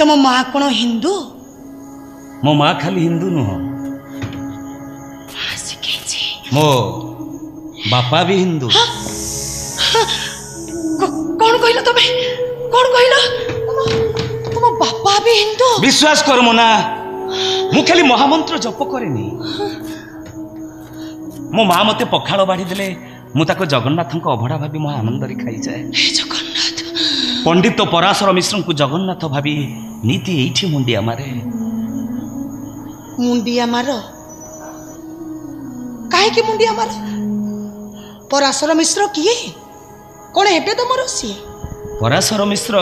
तुम माँ कौन हिंदू? मो माँ खाली हिंदू नुह, मो बापा भी हिंदू। कौन कहल तुम्हें? कौन कहल? तुम बापा भी हिंदू? विश्वास कर मोना, मु खाली महामंत्र जप करेनी। मो माँ मते पखाड़ बाढ़ी देले मु ताको जगन्नाथ अभड़ा भाभी मो आनंद रे खाई जाए। जगन्नाथ पंडित पराशर मिश्र को जगन्नाथ भाभी नीति एठी मुंडिया मारे। मुंडिया मार? काहे की मुंडिया मार? पराशर मिश्र किए? कौन हेबे तुम सी? पराशर मिश्र?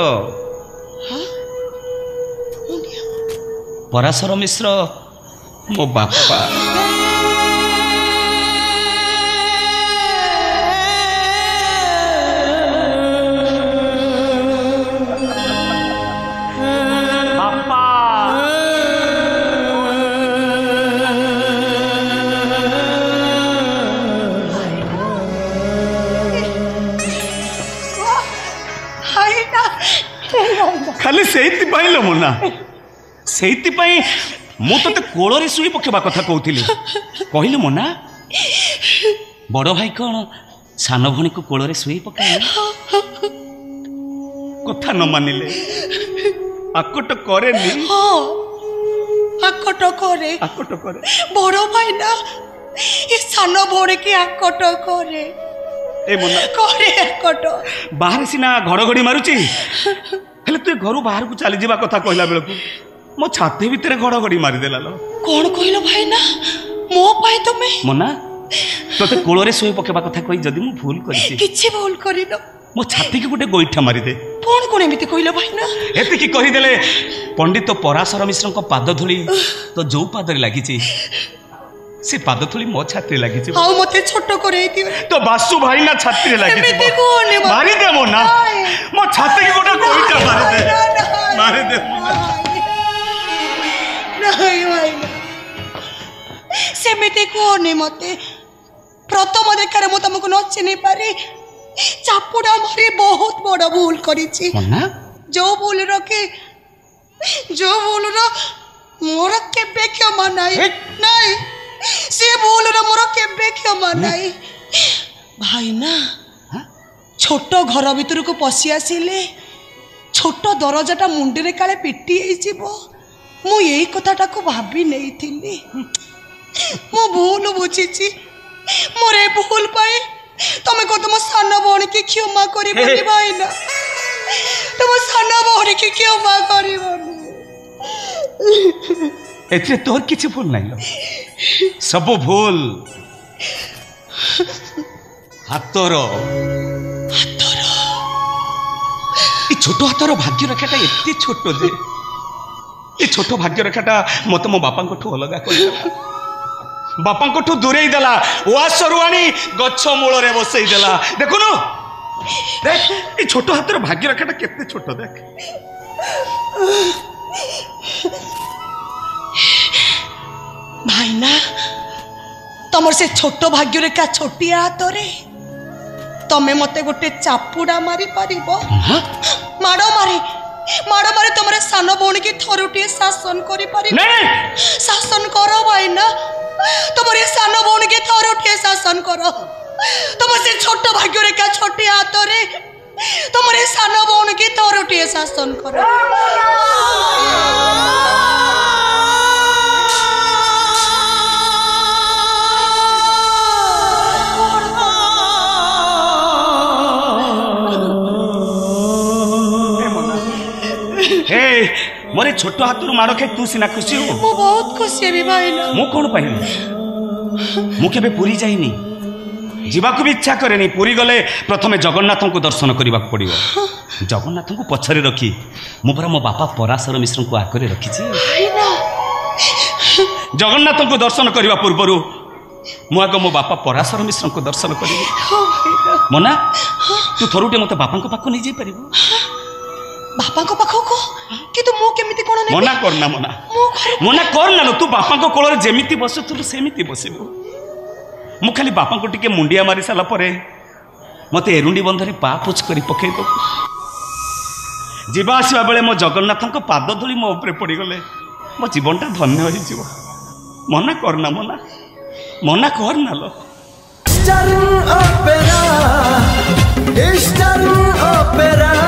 पराशर मिश्र मो बापा। खाली से मुना से मु तो कोल शुई पकेबा कथा कहूली कहलु मुना। बड़ भाई कौन सान भणी को कोल शुई पके कथा न मानिले आकट करे आकट करे बड़ भाई ना ये सान भणी की आकट करे। ए मुना करे आकट बाहर सीना घड़घड़ी मारुची हेले तू घर बाहर को चली जावा कथा कहला बेल को मो छाती भितर घड़घड़ी मारिदेला लो। कौन कहल भाई ना मो पाए तुमे? मुना तोते कोल शुई पकेबा कथा कही जदि मु भूल करिछि किछि भूल करिनो मो छाती के गोटे गोइठा मारी दे। कौन कौन एमिति कहल भाई ना? एति की कहि देले पंडित पराशर मिश्र को पाद धूली तो जो पाद रे लागिछि से पाद थोड़ी मो छाती लगी थी। हां मते छोटो करे दियो तो बासु भाई ना छाती लगी थी। एमिति कोने मारी दे मो ना मो छाती के गोटा कोइटा मारी दे नहीं भाई सेमिति कोने मते प्रथम देखारे मो तुमको न चिनी पारी चापुड़ा मारी बहुत बड़ भूल करिछि ना। जो भूल रखे जो भूल रो मोर केबे क्षमा नाही नहीं से भूल रो मोर केबे क्षमा नाही भाई ना। छोट घर भीतर को पशि आसिले छोट दरजाटा मुंडी रे काले पिटी हेजिबो मु यही कथाटा को भाबी नहीं थिली। मो भूल बुझीची मोर ए भूल पाए तमे को तुम सान भौणी की क्षमा करिबोनी भाई ना। तुम सान भौणी की क्षमा करिबोनी। एथरे तोर किछि भूल नाही लो सब भूल हातर ए छोट हातर भाग्य रेखाटा एते छोट जे ए छोट भाग्य रेखाटा मत मो बापा को अलग कर बापा को दूरे देला ओआसरु आनी गछ मूल रे बसई देला। देखुनु देख ए छोट हातर भाग्य रेखाटा केते छोट देख। भाई ना तमर से छोट भाग्य रेखा छोटिया हाथ रे तमे मते गोटे चापुड़ा मारी पारिबो? माड़ मारी तुमरे सान भौणी की थरुटी शासन करि पारिबो? शासन करो भाई ना तुमरे सान भौणी की थरुटी शासन करो। तुम से छोट भाग्य रेखा छोटी हाथ रे तुमरे सान भौणी की थरुटी शासन करो। मोरे छोट हाथ माड़ खाई तू सीना खुशी हो? मु बहुत खुशी है भाई ना। मु कौन पाइली मु केबे पुरी जाइनी जीवाकू भी इच्छा करे नहीं। पुरी गले प्रथमे जगन्नाथ को दर्शन करने पड़ो। जगन्नाथ को पछरे रखी मु परा मो बापा पराशर मिश्र को आगे रखी जगन्नाथ को दर्शन करने पूर्वर मुझे मो बापा पराशर मिश्र को दर्शन करी। मना तू थरुटे मत बापा पाख नहीं जाई परिबो? बापा को पाख को कि तू मु केमिति कोन नै? मना करना मना करना तू बापा को कोल रे जेमिति बसुथु सेमिति बसिबो। मु खाली बापा को टिके मुंडिया मारी साला परे मते एरुंडी बंधरे पा पुछ करी पकेई दो। ଯିବା ଆସିବା ବେଳେ ମୋ ଜଗନ୍ନାଥଙ୍କ ପାଦ ଧୂଳି ମୋ ଉପରେ ପଡ଼ିଗଲେ ମୋ ଜୀବନଟା ଧନ୍ୟ ହୋଇଯିବ। ମନା କରନା ମନା କରନା ଲୋ। Eastern Opera